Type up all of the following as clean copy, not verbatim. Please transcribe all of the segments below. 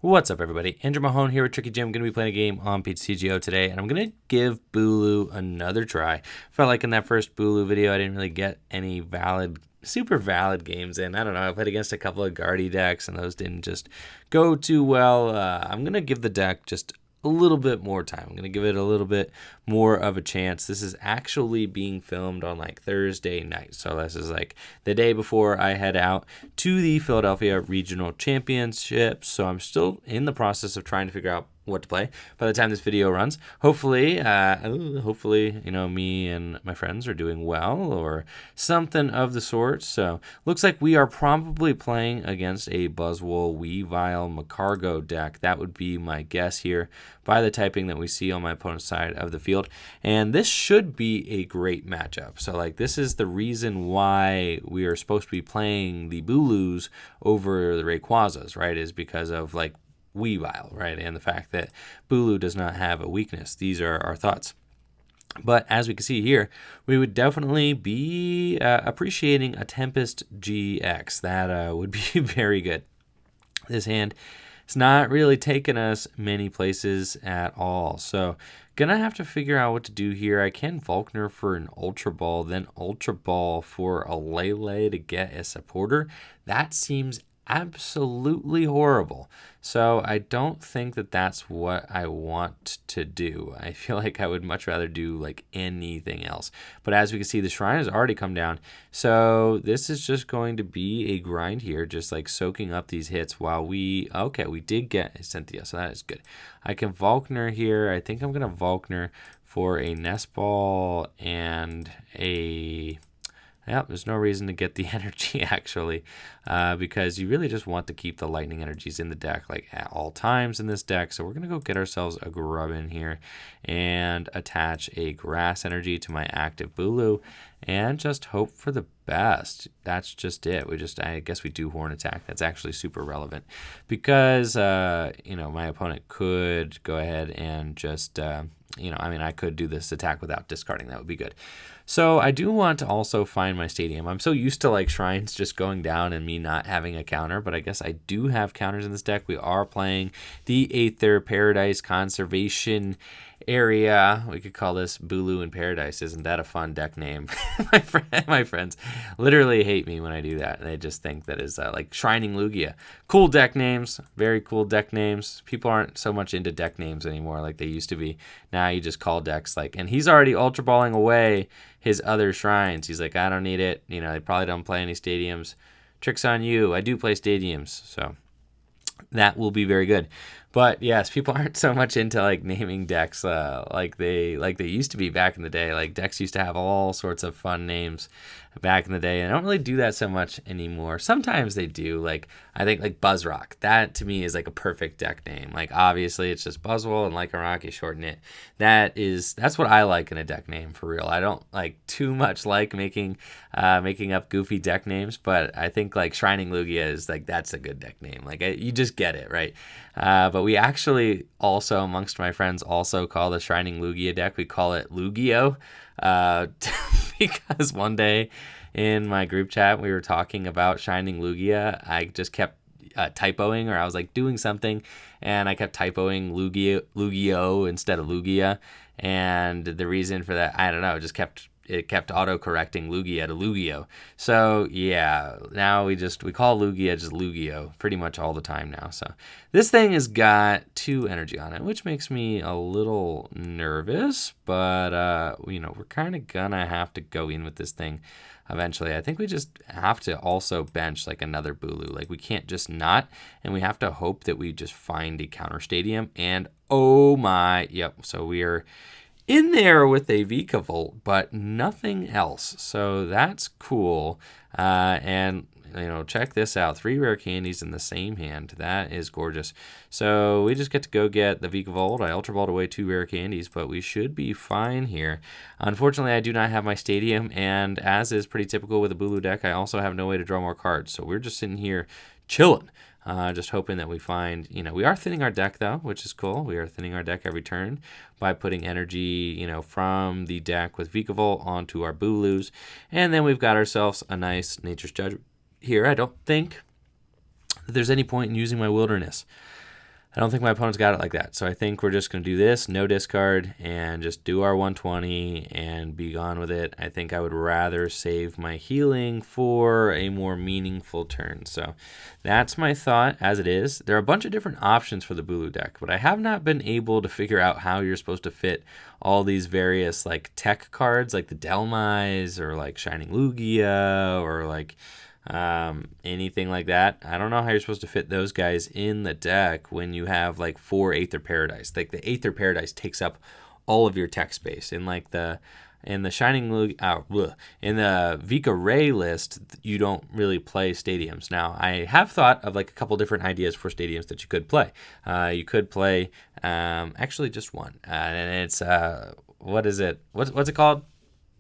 What's up, everybody? Andrew Mahone here with Tricky Jim. I'm going to be playing a game on PTCGO today, and I'm going to give Bulu another try. Felt like in that first Bulu video, I didn't really get any super valid games in. I don't know. I played against a couple of Guardy decks, and those didn't just go too well. I'm going to give the deck just a little bit more time. I'm going to give it a little bit more of a chance. This is actually being filmed on like Thursday night. So this is like the day before I head out to the Philadelphia Regional Championships. So I'm still in the process of trying to figure out what to play by the time this video runs. Hopefully, me and my friends are doing well or something of the sort. So looks like we are probably playing against a Buzzwole Weavile Macargo deck. That would be my guess here by the typing that we see on my opponent's side of the field. And this should be a great matchup. So like this is the reason why we are supposed to be playing the Bulus over the Rayquazas, right? Is because of like Weavile, right? And the fact that Bulu does not have a weakness. These are our thoughts. But as we can see here, we would definitely be appreciating a Tempest GX. That would be very good. This hand is not really taking us many places at all. So gonna have to figure out what to do here. I can Volkner for an Ultra Ball, then Ultra Ball for a Lele to get a supporter. That seems absolutely horrible. So I don't think that that's what I want to do. I feel like I would much rather do like anything else. But as we can see, the shrine has already come down. So this is just going to be a grind here, just like soaking up these hits while we did get a Cynthia, so that is good. I can Volkner here. I think I'm going to Volkner for a Nest Ball and a... Yeah, there's no reason to get the energy actually, because you really just want to keep the lightning energies in the deck like at all times in this deck. So we're going to go get ourselves a Grubbin here and attach a grass energy to my active Bulu and just hope for the best. That's just it. I guess we do Horn Attack. That's actually super relevant because, my opponent could go ahead and just, I could do this attack without discarding. That would be good. So I do want to also find my stadium. I'm so used to like shrines just going down and me not having a counter, but I guess I do have counters in this deck. We are playing the Aether Paradise Conservation Area. We could call this Bulu in Paradise. Isn't that a fun deck name? My friends literally hate me when I do that. They just think that is like Shrining Lugia. Cool deck names. Very cool deck names. People aren't so much into deck names anymore like they used to be. Now you just call decks like, and he's already Ultra Balling away his other shrines. He's like, I don't need it. They probably don't play any stadiums. Trick's on you. I do play stadiums. So that will be very good. But yes, people aren't so much into like naming decks like they used to be back in the day. Like decks used to have all sorts of fun names back in the day, and I don't really do that so much anymore. Sometimes they do. Like I think like Buzzrock. That to me is like a perfect deck name. Like obviously it's just Buzzwole and like a rock, you shorten it. That's what I like in a deck name for real. I don't like too much like making up goofy deck names, but I think like Shrining Lugia is like that's a good deck name. Like you just get it right. But we actually also amongst my friends also call the Shrining Lugia deck. We call it Lugio. Because one day in my group chat we were talking about Shining Lugia. I just kept typoing, or I was like doing something and I kept typoing Lugio instead of Lugia, and the reason for that, I don't know, it kept auto-correcting Lugia to Lugio. So yeah, now we call Lugia just Lugio pretty much all the time now. So this thing has got 2 energy on it, which makes me a little nervous, but we're kind of gonna have to go in with this thing eventually. I think we just have to also bench like another Bulu. Like we can't just not, and we have to hope that we just find a counter stadium. And oh my, yep, so we are in there with a Vikavolt, but nothing else. So that's cool. And check this out. 3 rare candies in the same hand. That is gorgeous. So we just get to go get the Vikavolt. I Ultra Balled away 2 rare candies, but we should be fine here. Unfortunately, I do not have my stadium, and as is pretty typical with a Bulu deck, I also have no way to draw more cards. So we're just sitting here chilling. Just hoping that we find, we are thinning our deck though, which is cool. We are thinning our deck every turn by putting energy, from the deck with Vikavolt onto our Bulus. And then we've got ourselves a nice Nature's Judge here. I don't think that there's any point in using my Wilderness. I don't think my opponent's got it like that. So I think we're just going to do this, no discard, and just do our 120 and be gone with it. I think I would rather save my healing for a more meaningful turn. So that's my thought as it is. There are a bunch of different options for the Bulu deck, but I have not been able to figure out how you're supposed to fit all these various like tech cards like the Delmise or like Shining Lugia or like anything like that. I don't know how you're supposed to fit those guys in the deck when you have like 4 Aether Paradise. Like the Aether Paradise takes up all of your tech space. In like in the Shining in the Vika Ray list, you don't really play stadiums. Now, I have thought of like a couple different ideas for stadiums that you could play. You could play actually just one, and it's what is it? What's it called?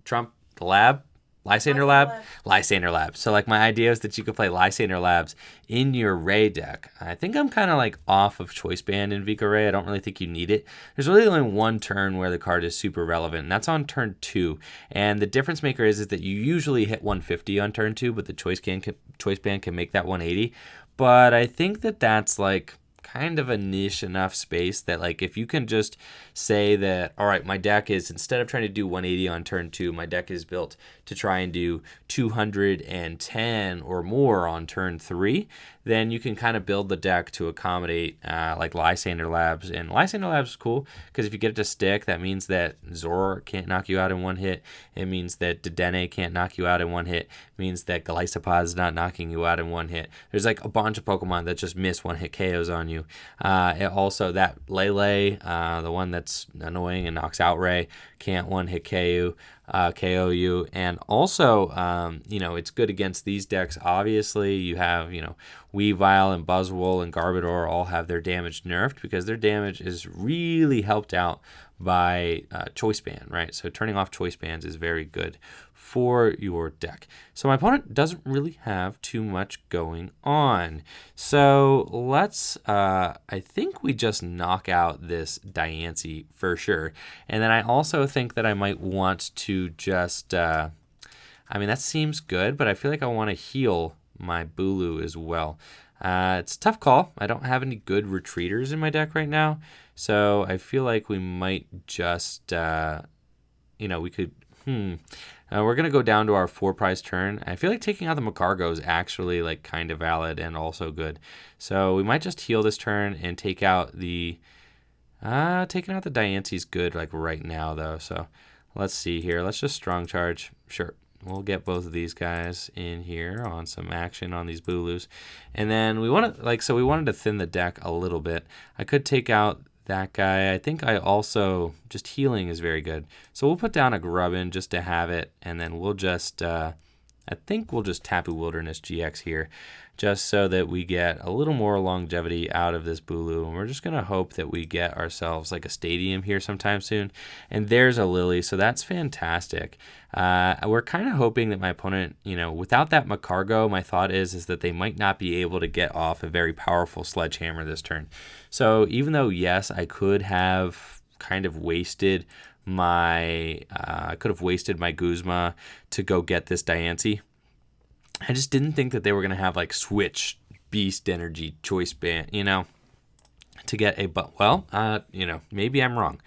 Trump the Lab. Lysander Lab? Lysander Lab. So, like, my idea is that you could play Lysander Labs in your Ray deck. I think I'm kind of, like, off of Choice Band in Vika Ray. I don't really think you need it. There's really only one turn where the card is super relevant, and that's on turn 2. And the difference maker is that you usually hit 150 on turn 2, but the Choice Band can make that 180. But I think that that's, like, kind of a niche enough space that like if you can just say that, all right, my deck is, instead of trying to do 180 on turn 2, my deck is built to try and do 210 or more on turn 3, then you can kind of build the deck to accommodate like Lysander Labs. And Lysander Labs is cool because if you get it to stick, that means that Zor can't knock you out in one hit. It means that Dedenne can't knock you out in one hit. It means that Golisopod is not knocking you out in one hit. There's like a bunch of Pokemon that just miss one hit KOs on you. Also, that Lele, the one that's annoying and knocks out Ray, can't one hit KO you. And also, it's good against these decks. Obviously, you have, Weavile and Buzzwole and Garbodor all have their damage nerfed because their damage is really helped out by Choice Band, right? So turning off Choice Bands is very good for your deck. So my opponent doesn't really have too much going on. So let's, I think we just knock out this Diancie for sure. And then I also think that I might want to just, that seems good, but I feel like I want to heal my Bulu as well. It's a tough call. I don't have any good retreaters in my deck right now. So I feel like we might just, we could, we're going to go down to our 4-prize turn. I feel like taking out the Macargo is actually like kind of valid and also good. So we might just heal this turn and take out the, taking out the Diancie is good like right now though. So let's see here. Let's just strong charge. Sure. We'll get both of these guys in here on some action on these Bulus. And then we want to, we wanted to thin the deck a little bit. I could take out that guy. I think I also, just healing is very good. So we'll put down a Grubbin just to have it. And then we'll just, I think we'll just Tapu Wilderness GX here, just so that we get a little more longevity out of this Bulu. And we're just going to hope that we get ourselves like a stadium here sometime soon. And there's a Lily, so that's fantastic. We're kind of hoping that my opponent, without that Macargo, my thought is that they might not be able to get off a very powerful Sledgehammer this turn. So even though, yes, I could have kind of wasted my Guzma to go get this Diancie, I just didn't think that they were going to have like switch beast energy Choice Band, to get a, but well, maybe I'm wrong.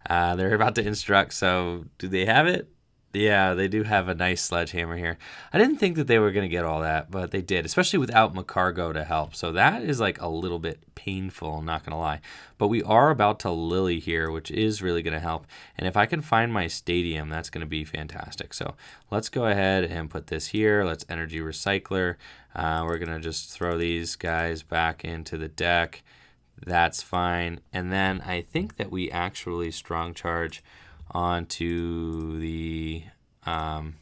They're about to instruct. So do they have it? Yeah, they do have a nice Sledgehammer here. I didn't think that they were going to get all that, but they did, especially without Macargo to help. So that is like a little bit painful, I'm not going to lie. But we are about to Lily here, which is really going to help. And if I can find my stadium, that's going to be fantastic. So let's go ahead and put this here. Let's Energy Recycler. We're going to just throw these guys back into the deck. That's fine. And then I think that we actually strong charge onto the, I'm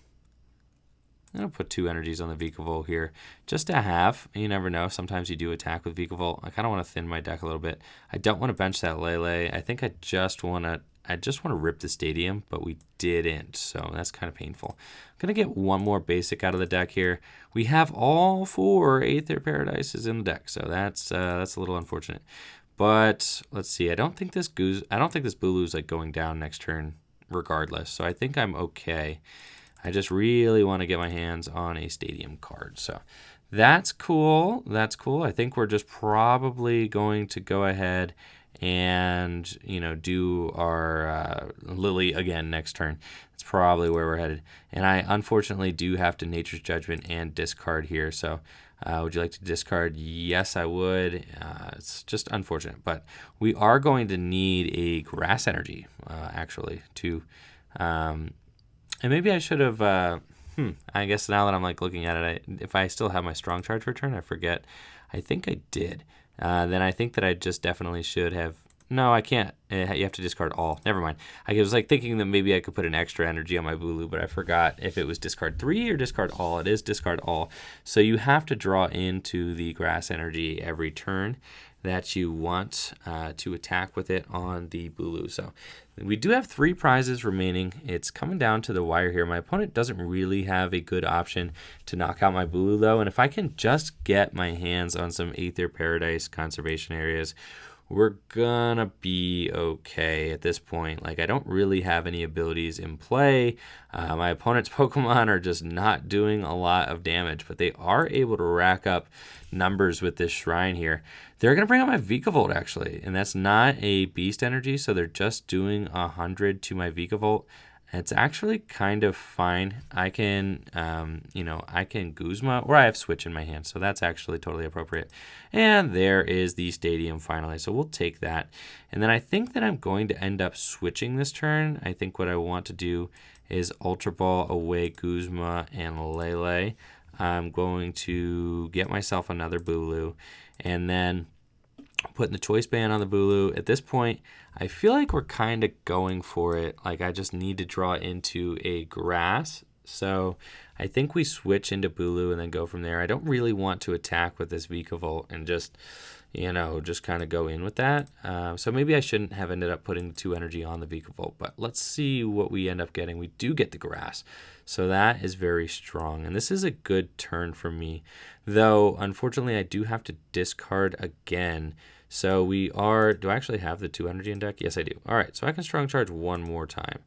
going to put 2 energies on the Vikavolt here, just to have. You never know. Sometimes you do attack with Vikavolt. I kind of want to thin my deck a little bit. I don't want to bench that Lele. I think I just want to rip the stadium, but we didn't, so that's kind of painful. I'm going to get one more basic out of the deck here. We have all 4 Aether Paradises in the deck, so that's a little unfortunate. But let's see. I don't think this Bulu is like going down next turn regardless. So I think I'm okay. I just really want to get my hands on a stadium card. So that's cool. That's cool. I think we're just probably going to go ahead and, do our Lily again next turn. That's probably where we're headed. And I unfortunately do have to Nature's Judgment and discard here. So would you like to discard? Yes, I would. It's just unfortunate. But we are going to need a Grass Energy, actually, to... and maybe I should have... I guess now that I'm looking at it, if I still have my Strong Charge return, I forget. I think I did. Then I think that I just definitely should have. No, I can't. You have to discard all. Never mind. I was thinking that maybe I could put an extra energy on my Bulu, but I forgot if it was discard 3 or discard all. It is discard all. So you have to draw into the Grass Energy every turn that you want to attack with it on the Bulu. So we do have 3 prizes remaining. It's coming down to the wire here. My opponent doesn't really have a good option to knock out my Bulu, though. And if I can just get my hands on some Aether Paradise conservation areas, we're gonna be okay at this point. I don't really have any abilities in play. My opponent's Pokemon are just not doing a lot of damage, but they are able to rack up numbers with this shrine here. They're gonna bring out my Vikavolt, actually, and that's not a beast energy, so they're just doing 100 to my Vikavolt. It's actually kind of fine. I can, I can Guzma, or I have Switch in my hand, so that's actually totally appropriate. And there is the Stadium finally, so we'll take that. And then I think that I'm going to end up switching this turn. I think what I want to do is Ultra Ball away Guzma and Lele. I'm going to get myself another Bulu, and then putting the Choice Band on the Bulu. At this point, I feel like we're kind of going for it. I just need to draw into a Grass. So I think we switch into Bulu and then go from there. I don't really want to attack with this Vikavolt and just kind of go in with that. So maybe I shouldn't have ended up putting the 2 energy on the Vikavolt, but let's see what we end up getting. We do get the Grass. So that is very strong. And this is a good turn for me. Though, unfortunately, I do have to discard again. So do I actually have the 2 energy in deck? Yes, I do. All right, so I can Strong Charge one more time.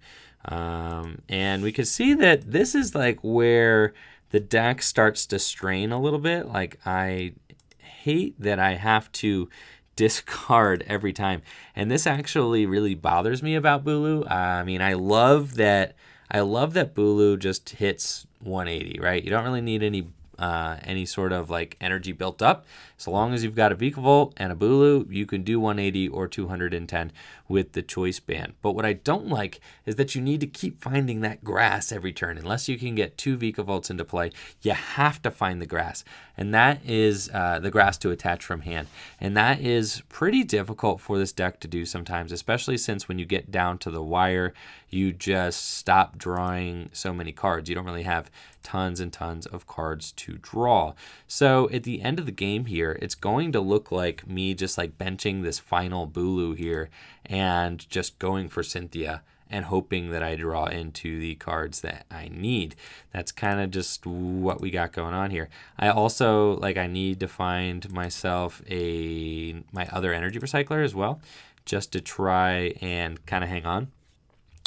And we can see that this is where the deck starts to strain a little bit. I hate that I have to discard every time. And this actually really bothers me about Bulu. I love that Bulu just hits 180, right? You don't really need any sort of energy built up. So long as you've got a Vikavolt and a Bulu, you can do 180 or 210 with the Choice Band. But what I don't like is that you need to keep finding that Grass every turn. Unless you can get 2 Vikavolts into play, you have to find the Grass. And that is the Grass to attach from hand. And that is pretty difficult for this deck to do sometimes, especially since when you get down to the wire, you just stop drawing so many cards. You don't really have tons and tons of cards to draw. So at the end of the game here, it's going to look like me just benching this final Bulu here and just going for Cynthia and hoping that I draw into the cards that I need. That's kind of just what we got going on here. I also, I need to find myself my other energy recycler as well, just to try and kind of hang on.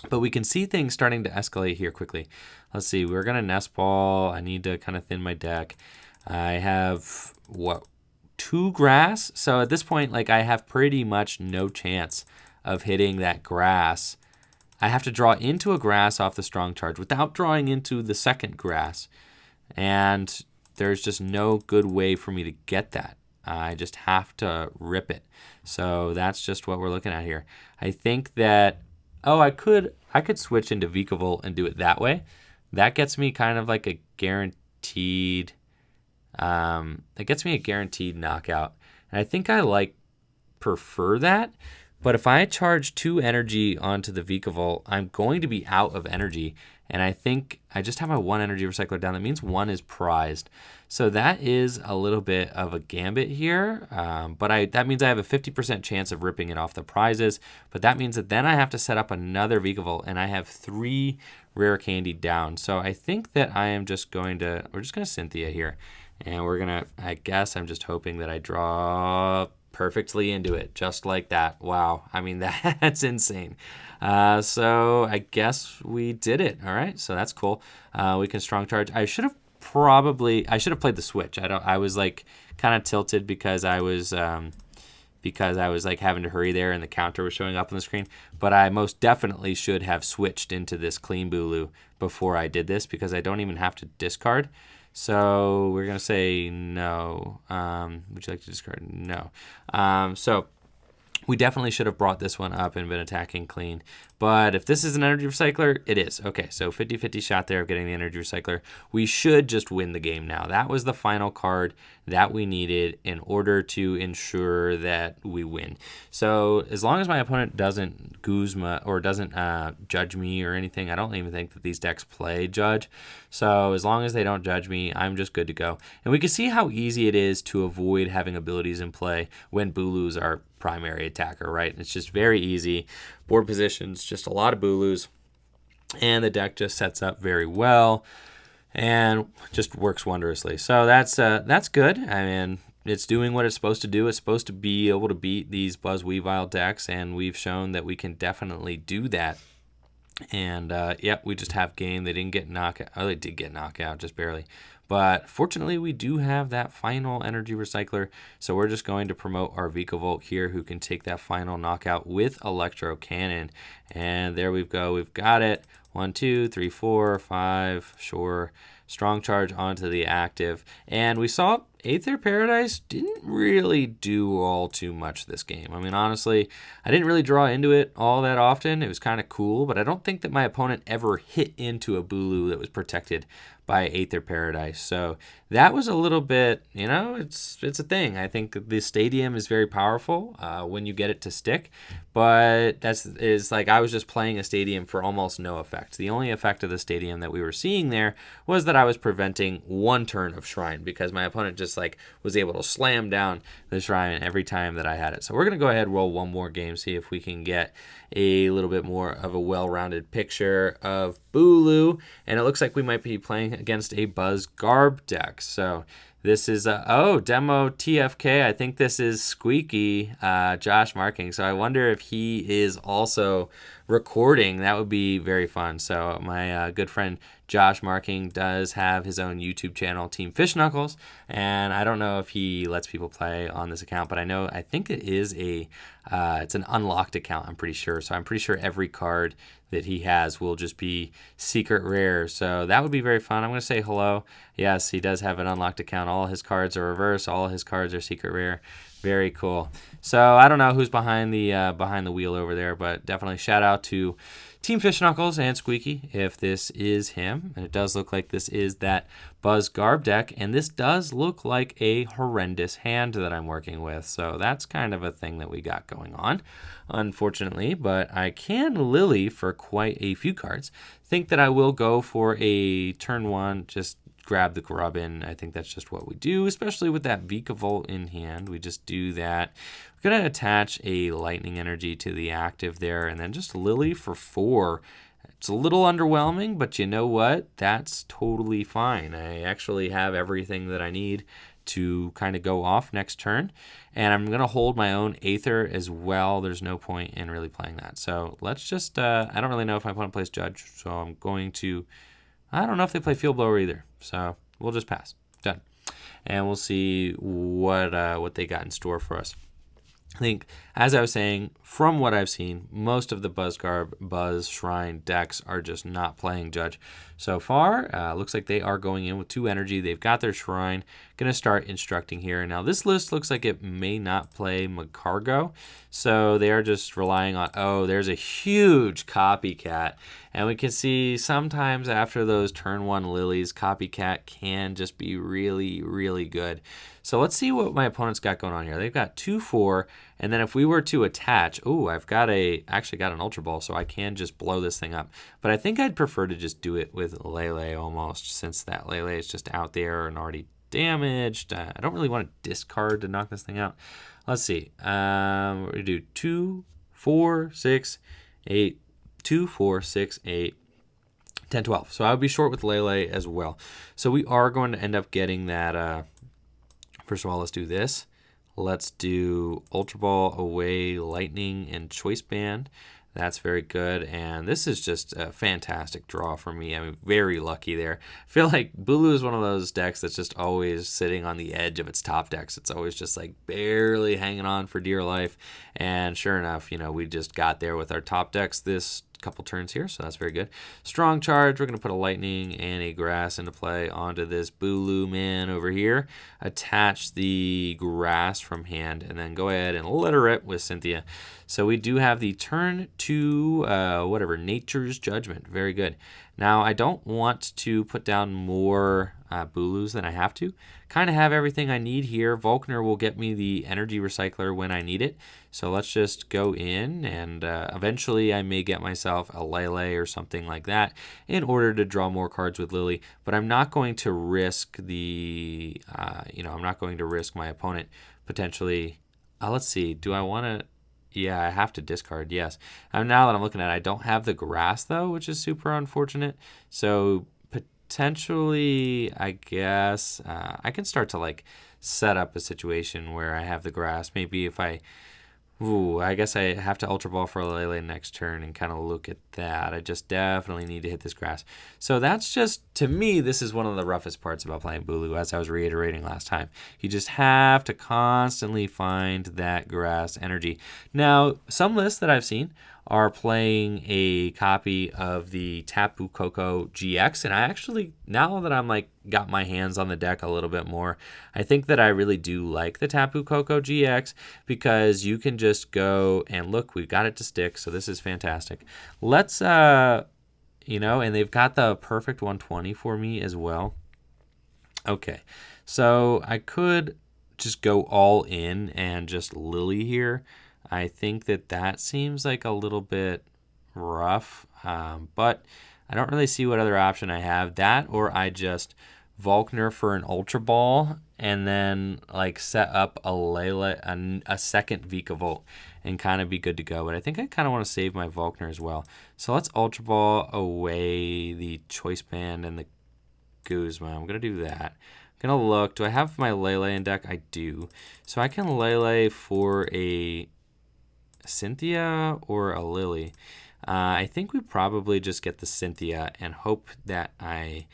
But we can see things starting to escalate here quickly. Let's see, we're going to Nest Ball. I need to kind of thin my deck. I have, 2 Grass? So at this point, I have pretty much no chance of hitting that Grass. I have to draw into a Grass off the Strong Charge without drawing into the second Grass. And there's just no good way for me to get that. I just have to rip it. So that's just what we're looking at here. I think that... I could switch into Vikavolt and do it that way. That gets me kind of a guaranteed... it gets me a guaranteed knockout. And I think I prefer that. But if I charge 2 energy onto the Vikavolt, I'm going to be out of energy. And I think I just have my 1 energy recycler down. That means 1 is prized. So that is a little bit of a gambit here. But that means I have a 50% chance of ripping it off the prizes. But that means that then I have to set up another Vikavolt. And I have 3 rare candy down. So I think that we're just going to Cynthia here. And I guess I'm just hoping that I draw perfectly into it, just like that. Wow. That's insane. So I guess we did it. All right. So that's cool. We can Strong Charge. I should have I should have played the Switch. I was like kind of tilted because I was like having to hurry there and the counter was showing up on the screen. But I most definitely should have switched into this Clean Bulu before I did this, because I don't even have to discard. So we're going to say no. Would you like to discard? No. So we definitely should have brought this one up and been attacking clean. But if this is an energy recycler, it is. Okay, so 50-50 shot there of getting the energy recycler. We should just win the game now. That was the final card that we needed in order to ensure that we win. So as long as my opponent doesn't Guzma or doesn't judge me or anything, I don't even think that these decks play judge. So as long as they don't judge me, I'm just good to go. And we can see how easy it is to avoid having abilities in play when Bulu's our primary attacker, right? It's just very easy. Board positions, just a lot of Bulus, and the deck just sets up very well and just works wondrously. So that's good. I mean, it's doing what it's supposed to do. It's supposed to be able to beat these Buzz Weavile decks, and we've shown that we can definitely do that. And yep, we just have game. They didn't get knockout. Oh, they did get knockout, just barely. But fortunately, we do have that final energy recycler. So we're just going to promote our Vikavolt here, who can take that final knockout with Electro Cannon. And there we go. We've got it. 1, 2, 3, 4, 5. Sure. Strong charge onto the active. And we saw Aether Paradise didn't really do all too much this game. I mean, honestly, I didn't really draw into it all that often. It was kind of cool, but I don't think that my opponent ever hit into a Bulu that was protected by Aether Paradise. So that was a little bit, you know, it's a thing. I think the stadium is very powerful when you get it to stick, but is like I was just playing a stadium for almost no effect. The only effect of the stadium that we were seeing there was that I was preventing one turn of Shrine, because my opponent just like was able to slam down the Shrine every time that I had it. So we're going to go ahead and roll one more game, see if we can get a little bit more of a well-rounded picture of Bulu, and it looks like we might be playing against a Buzz Garb deck. So this is demo TFK. I think this is Squeaky, Josh Marking. So I wonder if he is also recording. That would be very fun. So my good friend Josh Marking does have his own YouTube channel, Team Fish Knuckles, and I don't know if he lets people play on this account, but I think it is it's an unlocked account, I'm pretty sure. So I'm pretty sure every card that he has will just be secret rare. So that would be very fun. I'm going to say hello. Yes, he does have an unlocked account. All his cards are reverse. All his cards are secret rare. Very cool. So I don't know who's behind the wheel over there, but definitely shout out to Team Fish Knuckles and Squeaky if this is him. And it does look like this is that Buzz Garb deck, and this does look like a horrendous hand that I'm working with. So that's kind of a thing that we got going on, unfortunately. But I can Lily for quite a few cards. Think that I will go for a turn one, just grab the Grubbin. I think that's just what we do, especially with that Vikavolt in hand. We just do that. We're going to attach a Lightning Energy to the active there, and then just Lily for 4. It's a little underwhelming, but you know what? That's totally fine. I actually have everything that I need to kind of go off next turn, and I'm going to hold my own Aether as well. There's no point in really playing that. So let's just, I don't really know if my opponent plays Judge, so I'm going to, I don't know if they play Field Blower either, so we'll just pass. Done. And we'll see what they got in store for us. I think, as I was saying, from what I've seen, most of the Buzzgarb, Buzz, Shrine decks are just not playing Judge so far. Looks like they are going in with 2 energy. They've got their Shrine. Going to start instructing here. Now, this list looks like it may not play Magcargo, so they are just relying on, there's a huge Copycat. And we can see sometimes after those turn 1 Lilies, Copycat can just be really, really good. So let's see what my opponent's got going on here. They've got 2-4, and then if we were to attach, I've got actually got an Ultra Ball, so I can just blow this thing up. But I think I'd prefer to just do it with Lele almost, since that Lele is just out there and already damaged. I don't really want to discard to knock this thing out. Let's see. We're going to do 2, 4, 6, 8, 2, 4, 6, 8, 10, 12. So I would be short with Lele as well. So we are going to end up getting that. First of all, let's do this. Let's do Ultra Ball, Away, Lightning, and Choice Band. That's very good, and this is just a fantastic draw for me. I'm very lucky there. I feel like Bulu is one of those decks that's just always sitting on the edge of its top decks. It's always just like barely hanging on for dear life, and sure enough, we just got there with our top decks this couple turns here, so that's very good. Strong charge, we're going to put a lightning and a grass into play onto this Bulu man over here. Attach the grass from hand, and then go ahead and litter it with Cynthia. So we do have the turn to, Nature's Judgment. Very good. Now, I don't want to put down more Bulus than I have to. Kind of have everything I need here. Volkner will get me the energy recycler when I need it. So let's just go in, and eventually I may get myself a Lele or something like that in order to draw more cards with Lily. But I'm not going to risk I'm not going to risk my opponent potentially. Let's see. Do I want to? Yeah, I have to discard, yes. Now that I'm looking at it, I don't have the grass, though, which is super unfortunate. So potentially, I guess, I can start to, set up a situation where I have the grass. Maybe if I guess I have to Ultra Ball for a Lele next turn and kind of look at that. I just definitely need to hit this grass. So that's just, to me, this is one of the roughest parts about playing Bulu, as I was reiterating last time. You just have to constantly find that grass energy. Now, some lists that I've seen are playing a copy of the Tapu Bulu GX, and I actually, now that I'm got my hands on the deck a little bit more, I think that I really do like the Tapu Bulu GX, because you can just go and look, we've got it to stick, so this is fantastic. Let's and they've got the perfect 120 for me as well. Okay, so I could just go all in and just Lily here. I think that seems like a little bit rough, but I don't really see what other option I have. That, or I just Volkner for an Ultra Ball and then set up a second Vikavolt and kind of be good to go. But I think I kind of want to save my Volkner as well. So let's Ultra Ball away the Choice Band and the Guzma. I'm going to do that. I'm going to look. Do I have my Lele in deck? I do. So I can Lele for a Cynthia or a Lily. I think we probably just get the Cynthia and hope that I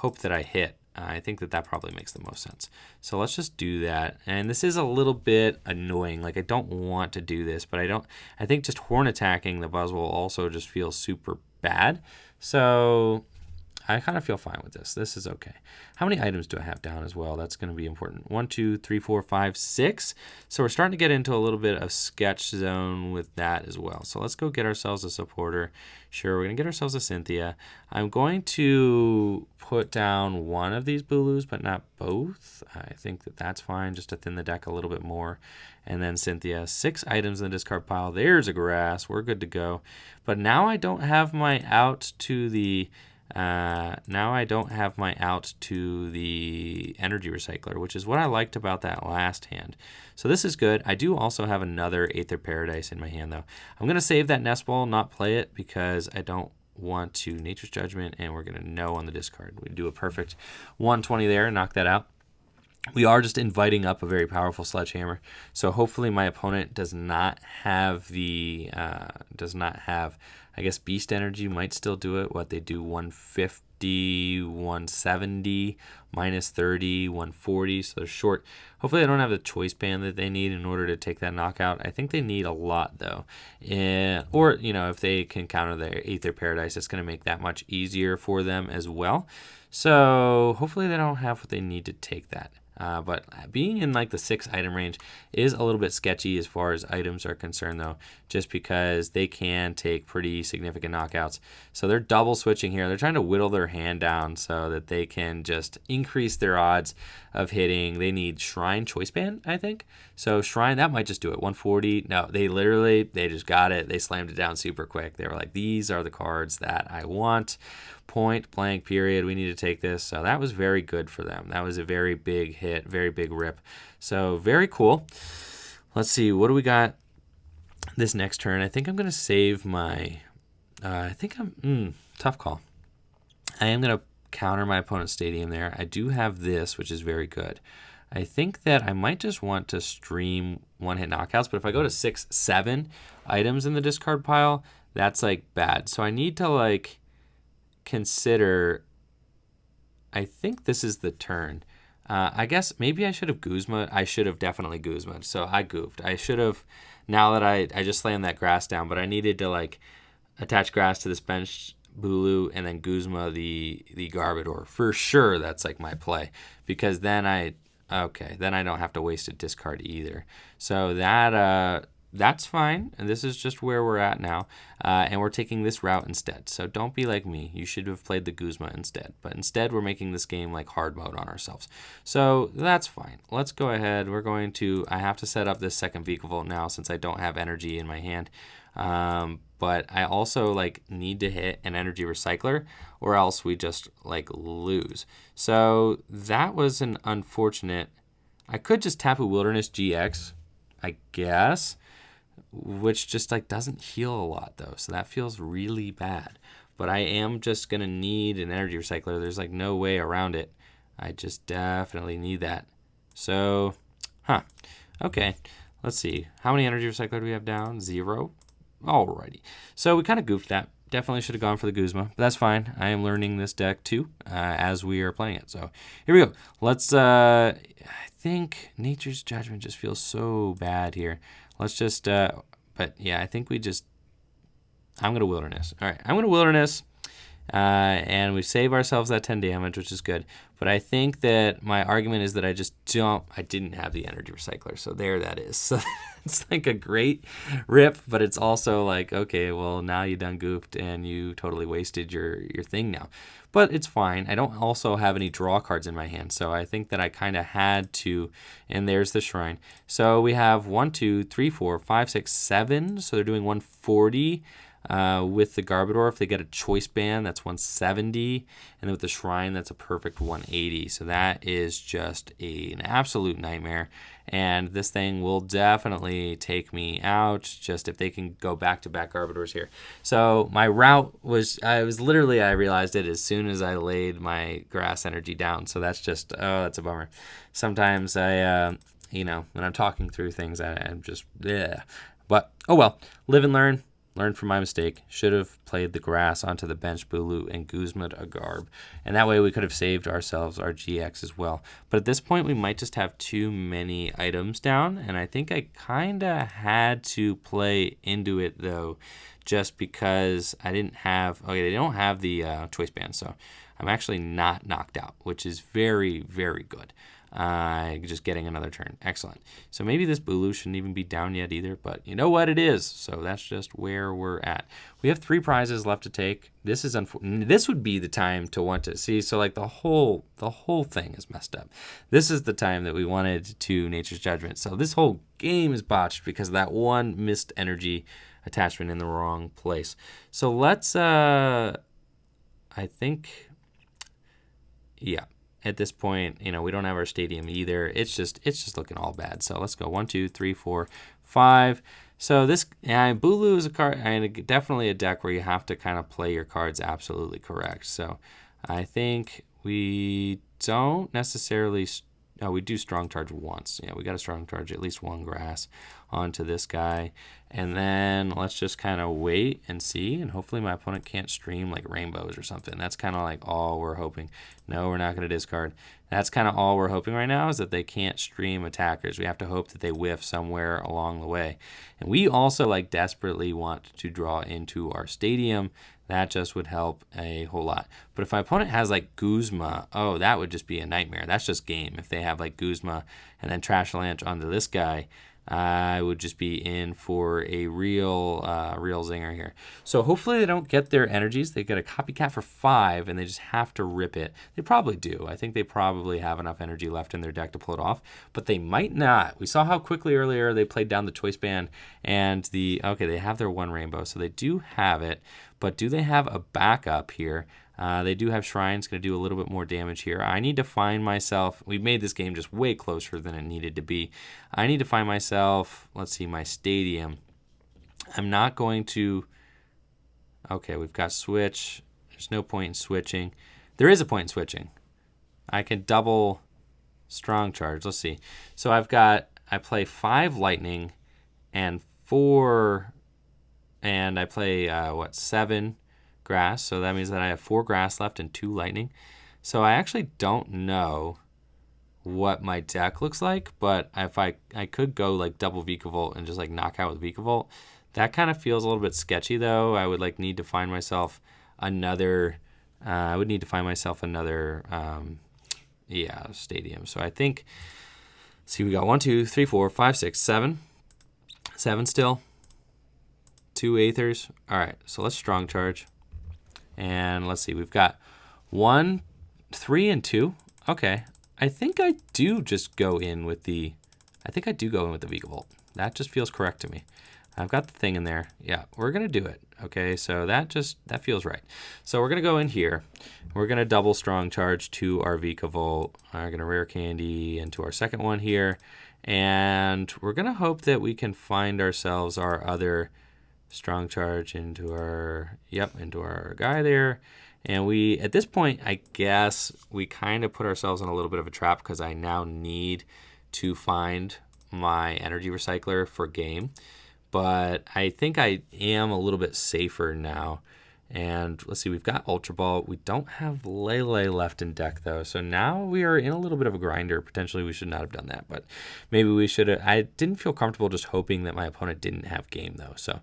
hit. I think that probably makes the most sense. So let's just do that. And this is a little bit annoying. I don't want to do this, but I think just horn attacking the Buzzwole also just feels super bad. So I kind of feel fine with this. This is okay. How many items do I have down as well? That's going to be important. 1, 2, 3, 4, 5, 6. So we're starting to get into a little bit of sketch zone with that as well. So let's go get ourselves a supporter. Sure, we're going to get ourselves a Cynthia. I'm going to put down one of these Bulus, but not both. I think that's fine, just to thin the deck a little bit more. And then Cynthia, 6 items in the discard pile. There's a grass. We're good to go. But now I don't have my out to the energy recycler, which is what I liked about that last hand. So this is good. I do also have another Aether Paradise in my hand, though. I'm going to save that Nest Ball, not play it, because I don't want to Nature's Judgment, and we're going to no on the discard. We do a perfect 120 there and knock that out. We are just inviting up a very powerful Sledgehammer. So hopefully my opponent does not have I guess Beast Energy might still do it. What they do, 150, 170, minus 30, 140. So they're short. Hopefully they don't have the choice band that they need in order to take that knockout. I think they need a lot, though. Or, if they can counter their Aether Paradise, it's going to make that much easier for them as well. So hopefully they don't have what they need to take that. But being in the 6 item range is a little bit sketchy as far as items are concerned, though, just because they can take pretty significant knockouts. So they're double switching here. They're trying to whittle their hand down so that they can just increase their odds of hitting. They need Shrine Choice Band, I think. So Shrine, that might just do it. 140. No, they just got it. They slammed it down super quick. They were like, these are the cards that I want. Point blank period. We need to take this. So that was very good for them. That was a very big hit, very big rip. So very cool. Let's see. What do we got this next turn? I think I'm going to save my... tough call. I am going to counter my opponent's Stadium there. I do have this, which is very good. I think that I might just want to stream one-hit knockouts. But if I go to 6, 7 items in the discard pile, that's like bad. So I need to like consider. I think this is the turn. I guess maybe I should have Guzma. I should have definitely Guzma. So I goofed. I should have. Now that I just slammed that grass down, but I needed to like attach grass to this bench Bulu and then Guzma the Garbodor. For sure that's like my play, because then I don't have to waste a discard either. So that's fine, and this is just where we're at now, and we're taking this route instead. So don't be like me. You should have played the Guzma instead, but instead we're making this game like hard mode on ourselves. So that's fine. Let's go ahead. I have to set up this second Vikavolt now since I don't have energy in my hand, but I also like need to hit an energy recycler or else we just like lose. So that was an unfortunate. I could just Tapu Wilderness GX, I guess, which just like doesn't heal a lot though, so that feels really bad. But I am just gonna need an energy recycler. There's like no way around it. I just definitely need that. So, okay, let's see. How many energy recycler do we have down? 0. Alrighty. So we kind of goofed that. Definitely should have gone for the Guzma, but that's fine. I am learning this deck too as we are playing it. So here we go. Let's. I think Nature's Judgment just feels so bad here. Let's just. But yeah, I think we just. I'm gonna Wilderness. All right, I'm gonna Wilderness, and we save ourselves that 10 damage, which is good. But I think that my argument is that I didn't have the energy recycler, so there that is. So it's like a great rip, but it's also like, okay, well now you done goofed and you totally wasted your thing now. But it's fine. I don't also have any draw cards in my hand, so I think that I kind of had to. And there's the Shrine. So we have 1, 2, 3, 4, 5, 6, 7. So they're doing 140. With the Garbodor, if they get a choice band, that's 170, and then with the Shrine, that's a perfect 180. So that is just an absolute nightmare, and this thing will definitely take me out just if they can go back-to-back Garbodors here. So my route was, I realized it as soon as I laid my grass energy down, so that's just, that's a bummer. Sometimes I, when I'm talking through things, I'm just, yeah. But, oh well, live and learn. Learned from my mistake. Should have played the grass onto the bench Bulu and Guzma a Garb. And that way we could have saved ourselves our GX as well. But at this point we might just have too many items down. And I think I kind of had to play into it though, just because I didn't have, they don't have the choice band. So I'm actually not knocked out, which is very, very good. Just getting another turn. Excellent. So maybe this Bulu shouldn't even be down yet either, but you know what, it is. So that's just where we're at. We have 3 prizes left to take. This is this would be the time to want to see. So like the whole thing is messed up. This is the time that we wanted to Nature's Judgment. So this whole game is botched because of that one missed energy attachment in the wrong place. So let's I think, yeah. At this point, we don't have our stadium either. It's just looking all bad. So let's go 1, 2, 3, 4, 5. So this Bulu is a card, and definitely a deck where you have to kind of play your cards absolutely correct. So I think we don't necessarily. No, we do strong charge once. Yeah, we got to strong charge at least 1 grass onto this guy. And then let's just kind of wait and see. And hopefully my opponent can't stream like rainbows or something. That's kind of like all we're hoping. No, we're not going to discard. That's kind of all we're hoping right now, is that they can't stream attackers. We have to hope that they whiff somewhere along the way. And we also like desperately want to draw into our stadium. That just would help a whole lot. But if my opponent has like Guzma, that would just be a nightmare. That's just game. If they have like Guzma and then Trash Lanch onto this guy, I would just be in for a real zinger here. So hopefully they don't get their energies. They get a copycat for 5, and they just have to rip it. They probably do. I think they probably have enough energy left in their deck to pull it off, but they might not. We saw how quickly earlier they played down the choice band and they have their 1 rainbow, so they do have it. But do they have a backup here? They do have Shrines, going to do a little bit more damage here. I need to find myself, we've made this game just way closer than it needed to be. I need to find myself, let's see, my stadium. I'm not going to, we've got switch. There's no point in switching. There is a point in switching. I can double strong charge. Let's see. So I've got I play 5 lightning and 4, and I play, 7 grass. So that means that I have 4 grass left and 2 lightning. So I actually don't know what my deck looks like, but if I could go like double Vikavolt and just like knock out with Vikavolt. That kind of feels a little bit sketchy though. I would like need to find myself another stadium. So I think, see, we got 1, 2, 3, 4, 5, 6, 7. 7 still. 2 Aethers. All right, so let's strong charge. And let's see, we've got 1, 3, and 2. Okay, I think I do just go in with the, Vikavolt. That just feels correct to me. I've got the thing in there. Yeah, we're going to do it. Okay, so that feels right. So we're going to go in here. We're going to double strong charge to our Vikavolt. We're going to rare candy into our second one here. And we're going to hope that we can find ourselves our other strong charge into our guy there. And we, at this point, I guess we kind of put ourselves in a little bit of a trap because I now need to find my energy recycler for game. But I think I am a little bit safer now. And let's see, we've got Ultra Ball. We don't have Lele left in deck, though. So now we are in a little bit of a grinder. Potentially, we should not have done that. But maybe we should have. I didn't feel comfortable just hoping that my opponent didn't have game, though. So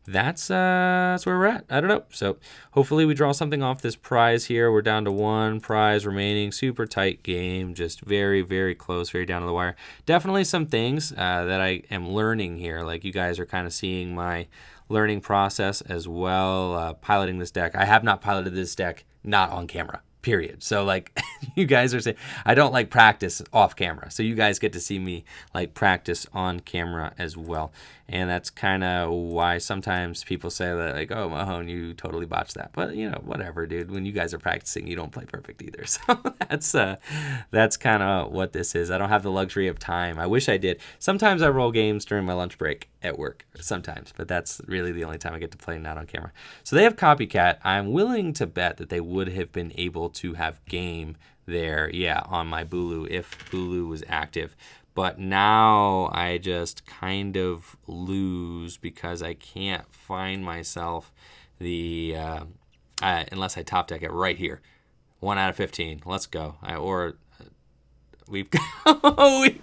that's where we're at. I don't know. So hopefully we draw something off this prize here. We're down to 1 prize remaining. Super tight game. Just very, very close. Very down to the wire. Definitely some things that I am learning here. Like you guys are kind of seeing my learning process as well, piloting this deck. I have not piloted this deck not on camera, period. So like you guys are saying, I don't like practice off camera. So you guys get to see me like practice on camera as well. And that's kind of why sometimes people say that like, oh, Mahone, you totally botched that. But, you know, whatever, dude. When you guys are practicing, you don't play perfect either. So that's kind of what this is. I don't have the luxury of time. I wish I did. Sometimes I roll games during my lunch break at work. Sometimes. But that's really the only time I get to play not on camera. So they have Copycat. I'm willing to bet that they would have been able to have game there, yeah, on my Bulu if Bulu was active. But now I just kind of lose because I can't find myself the, unless I top deck it right here. 1 out of 15. Let's go. We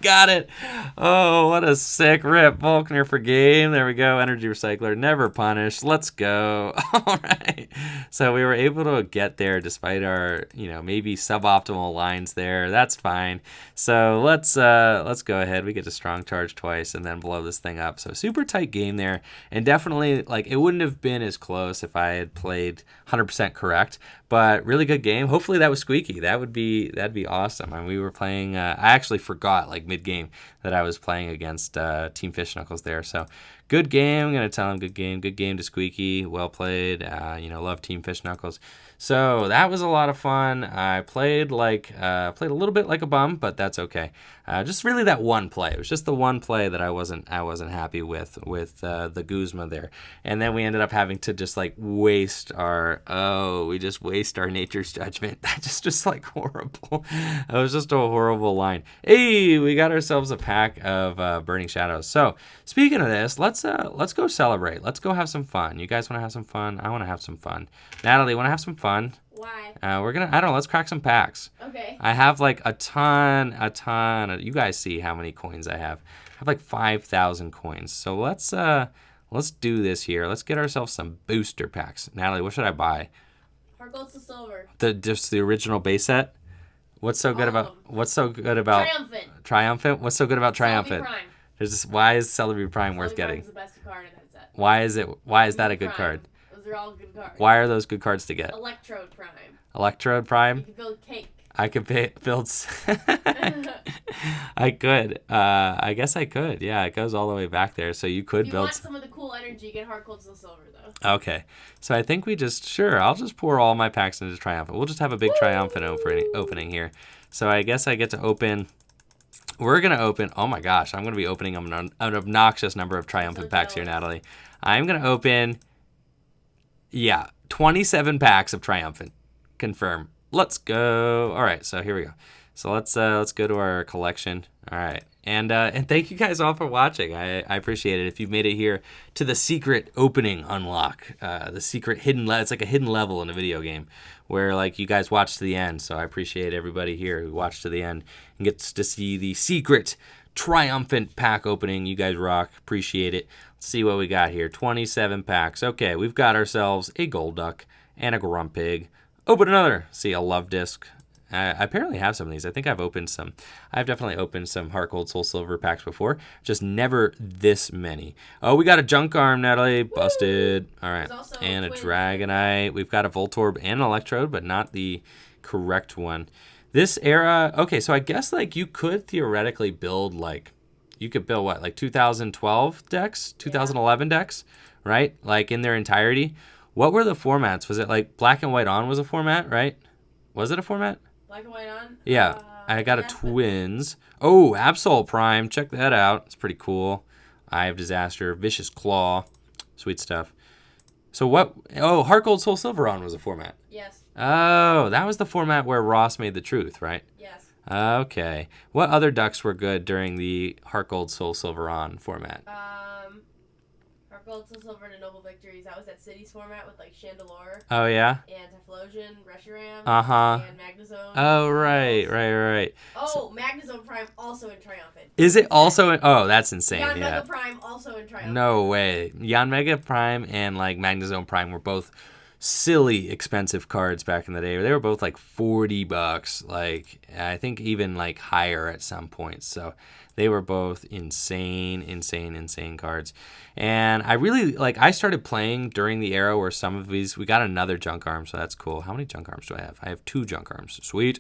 got it. Oh, what a sick rip. Volkner for game. There we go. Energy recycler. Never punished. Let's go. All right. So we were able to get there despite our, maybe suboptimal lines there. That's fine. So let's go ahead. We get to strong charge twice and then blow this thing up. So super tight game there. And definitely, like, it wouldn't have been as close if I had played 100% correct. But really good game. Hopefully that was squeaky. That'd be awesome. And we were playing. I actually forgot like mid game that I was playing against Team Fish Knuckles there. So good game. I'm gonna tell him good game. Good game to squeaky. Well played. Love Team Fish Knuckles. So that was a lot of fun. I played a little bit like a bum, but that's okay. Just really that one play. It was just the one play that I wasn't happy with the Guzma there. And then we ended up having to just like waste our Nature's Judgment. That's just like horrible. It was just a horrible line. Hey, we got ourselves a pack of Burning Shadows. So speaking of this, let's go celebrate. Let's go have some fun. You guys want to have some fun? I want to have some fun. Natalie, want to have some fun? Why? Let's crack some packs. Okay. I have like a ton. You guys see how many coins I have. I have like 5,000 coins. So let's do this here. Let's get ourselves some booster packs. Natalie, what should I buy? Heart Gold to Silver. Just the original base set? What's so good about Triumphant? What's so good about Triumphant? Prime. Why is Celebi Prime worth getting? The best card in that set. Why is that a good card? Those are all good cards. Why are those good cards to get? Electrode Prime. Electrode Prime? You can build cake. I could build. I could. I guess I could. Yeah, it goes all the way back there, so you could build. If you want some of the cool energy, get Heart Gold to Silver though. Okay, so I think I'll just pour all my packs into Triumphant. We'll just have a big Triumphant opening here. So I guess I get to open. We're gonna open. Oh my gosh, I'm gonna be opening an obnoxious number of Triumphant packs here, Natalie. I'm gonna open. Yeah, 27 packs of Triumphant. Confirm. Let's go. All right, so here we go. So let's go to our collection. All right, And thank you guys all for watching. I appreciate it. If you've made it here to the secret opening unlock, the secret hidden it's like a hidden level in a video game where like you guys watch to the end. So I appreciate everybody here who watched to the end and gets to see the secret triumphant pack opening. You guys rock. Appreciate it. Let's see what we got here. 27 packs. Okay, we've got ourselves a Golduck and a Grumpig. Open another. See, a Love Disc. I apparently have some of these. I think I've opened some. I've definitely opened some Heart Gold, Soul Silver packs before. Just never this many. Oh, we got a Junk Arm, Natalie. Busted. All right. And a Dragonite. We've got a Voltorb and an Electrode, but not the correct one. This era, okay, so I guess like you could theoretically build like, you could build what, like 2012 decks, 2011 decks, right? Like in their entirety. What were the formats? Was it like Black and White On was a format, right? Was it a format? Black and White On? Yeah. I got a Twins. Oh, Absol Prime. Check that out. It's pretty cool. Eye of Disaster. Vicious Claw. Sweet stuff. So what? Oh, Heart Gold, Soul Silver On was a format. Yes. Oh, that was the format where Ross made the truth, right? Yes. Okay. What other ducks were good during the Heart Gold, Soul Silver On format? Heart Gold, Soul Silver, and Noble Victories. That was that Cities format with like Chandelure. Oh, yeah? And Typhlosion, Reshiram. Uh-huh. And Magnezone. Oh, right. Oh, Magnezone Prime also in Triumphant. Is it also in... Oh, that's insane. Yanmega Yeah. Prime also in Triumphant. No way. Yanmega Prime and like Magnezone Prime were both silly expensive cards back in the day. They were both like $40. Like I think even like higher at some points. So they were both insane cards. And I really like I started playing during the era where some of these we got another Junk Arm, so that's cool. How many Junk Arms do I have? I have 2 Junk Arms. Sweet.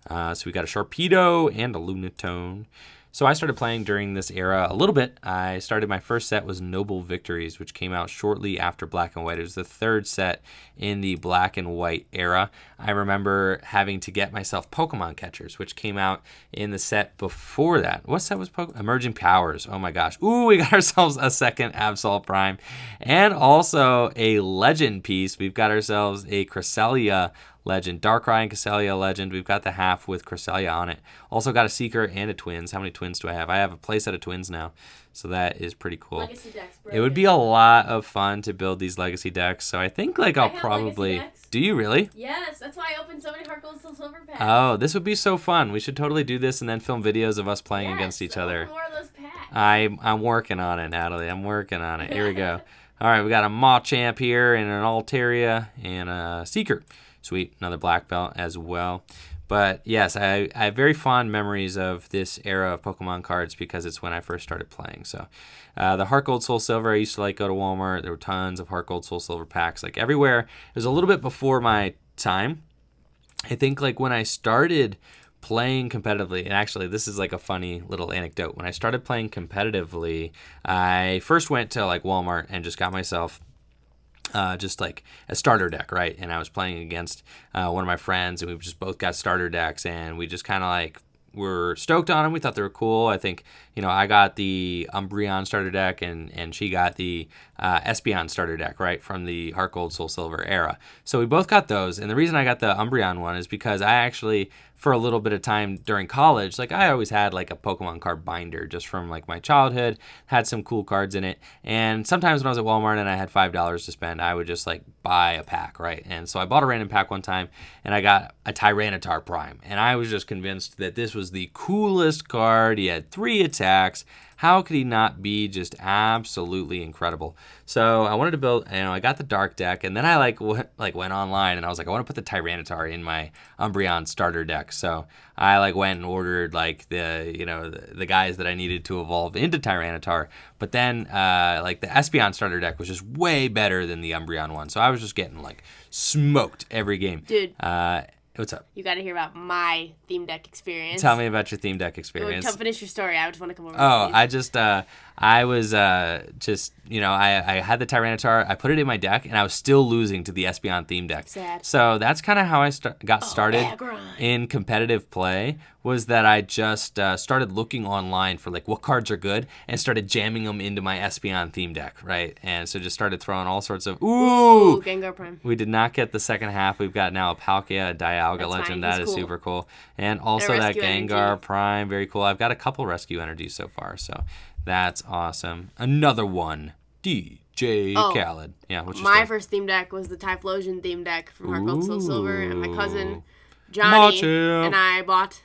So we got a Sharpedo and a Lunatone. So I started playing during this era a little bit. I started my first set was Noble Victories, which came out shortly after Black and White. It was the 3rd set in the Black and White era. I remember having to get myself Pokemon Catchers, which came out in the set before that. What set was Pokemon? Emerging Powers. Oh my gosh. Ooh, we got ourselves a second Absol Prime. And also a Legend piece. We've got ourselves a Cresselia Legend. Darkrai and Cresselia Legend. We've got the half with Cresselia on it. Also got a Seeker and a Twins. How many Twins do I have? I have a playset of Twins now. So that is pretty cool. Legacy decks, bro. It would be a lot of fun to build these Legacy decks. So I think like I'll probably... Do you really? Yes. That's why I opened so many Heart Gold, Soul Silver packs. Oh, this would be so fun. We should totally do this and then film videos of us playing against each other. More of those packs. I'm working on it, Natalie. I'm working on it. Here we go. All right, we got a Machamp here and an Altaria and a Seeker. Sweet, another black belt as well. But yes, I have very fond memories of this era of Pokemon cards because it's when I first started playing. So the Heart Gold, Soul Silver, I used to like go to Walmart. There were tons of Heart Gold, Soul Silver packs like everywhere. It was a little bit before my time. I think like when I started playing competitively, and actually this is like a funny little anecdote. When I started playing competitively, I first went to like Walmart and just got myself just like a starter deck, right? And I was playing against one of my friends, and we just both got starter decks, and we just kind of like were stoked on them. We thought they were cool. I think, you know, I got the Umbreon starter deck, and she got the Espeon starter deck, right, from the Heart Gold, Soul Silver era. So we both got those, and the reason I got the Umbreon one is because I actually, for a little bit of time during college, like I always had like a Pokemon card binder just from like my childhood, had some cool cards in it, and sometimes when I was at Walmart and I had $5 to spend, I would just like buy a pack, right? And so I bought a random pack one time, and I got a Tyranitar Prime, and I was just convinced that this was the coolest card. He had 3 attacks. How could he not be just absolutely incredible? So I wanted to build, you know, I got the Dark deck, and then I went online, and I was like, I want to put the Tyranitar in my Umbreon starter deck. So I like went and ordered like the guys that I needed to evolve into Tyranitar. But then like the Espeon starter deck was just way better than the Umbreon one. So I was just getting like smoked every game. Dude. What's up? You got to hear about my theme deck experience. Tell me about your theme deck experience. Don't finish your story. I just want to come over. Oh, I was just, you know, I had the Tyranitar. I put it in my deck, and I was still losing to the Espeon theme deck. Sad. So that's kind of how I got started in competitive play, was that I just started looking online for like what cards are good and started jamming them into my Espeon theme deck, right? And so just started throwing all sorts of, ooh, Gengar Prime. We did not get the second half. We've got now a Palkia, a Dialga, Dialga That's Legend. fine. That He's is cool. super cool. And also that Rescue Gengar Energy. Prime, very cool. I've got a couple Rescue Energies so far, so that's awesome. Another one, DJ Khaled. Yeah, what's your My story? first theme deck was the Typhlosion theme deck from Heart Gold Soul Silver, and my cousin Ooh. Johnny Machamp. and I bought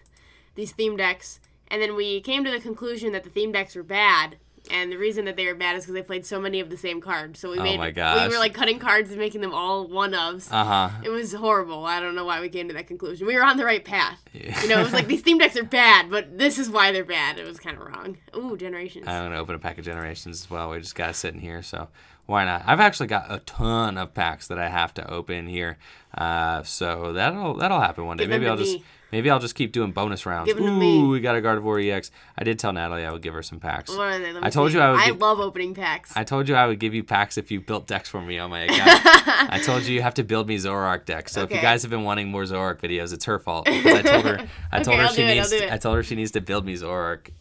these theme decks, and then we came to the conclusion that the theme decks were bad. And the reason that they were bad is because they played so many of the same cards. So we my gosh. we were like cutting cards and making them all one-ofs. Uh-huh. It was horrible. I don't know why we came to that conclusion. We were on the right path. You know, it was like these theme decks are bad, but this is why they're bad. It was kind of wrong. Ooh, Generations. I'm going to open a pack of Generations as well. We just got to sit in here, so why not? I've actually got a ton of packs that I have to open here, so that'll happen one day. Give them to me. Maybe I'll just keep doing bonus rounds. Give them to Ooh, me. we got a Gardevoir EX. I did tell Natalie I would give her some packs. What are they? Let me I told see. you I would I give- love opening packs. I told you I would give you packs if you built decks for me on my account. I told you have to build me Zoroark decks. So if you Okay. guys have been wanting more Zoroark videos, it's her fault. Because I told her I'll do it. I told her she needs to build me Zoroark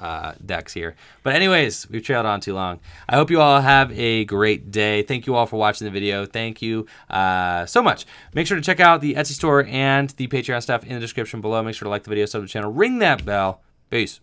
decks here. But anyways, we've trailed on too long. I hope you all have a great day. Thank you all for watching the video. Thank you so much. Make sure to check out the Etsy store and the Patreon stuff in the description below. Make sure to like the video, sub to the channel, ring that bell. Peace.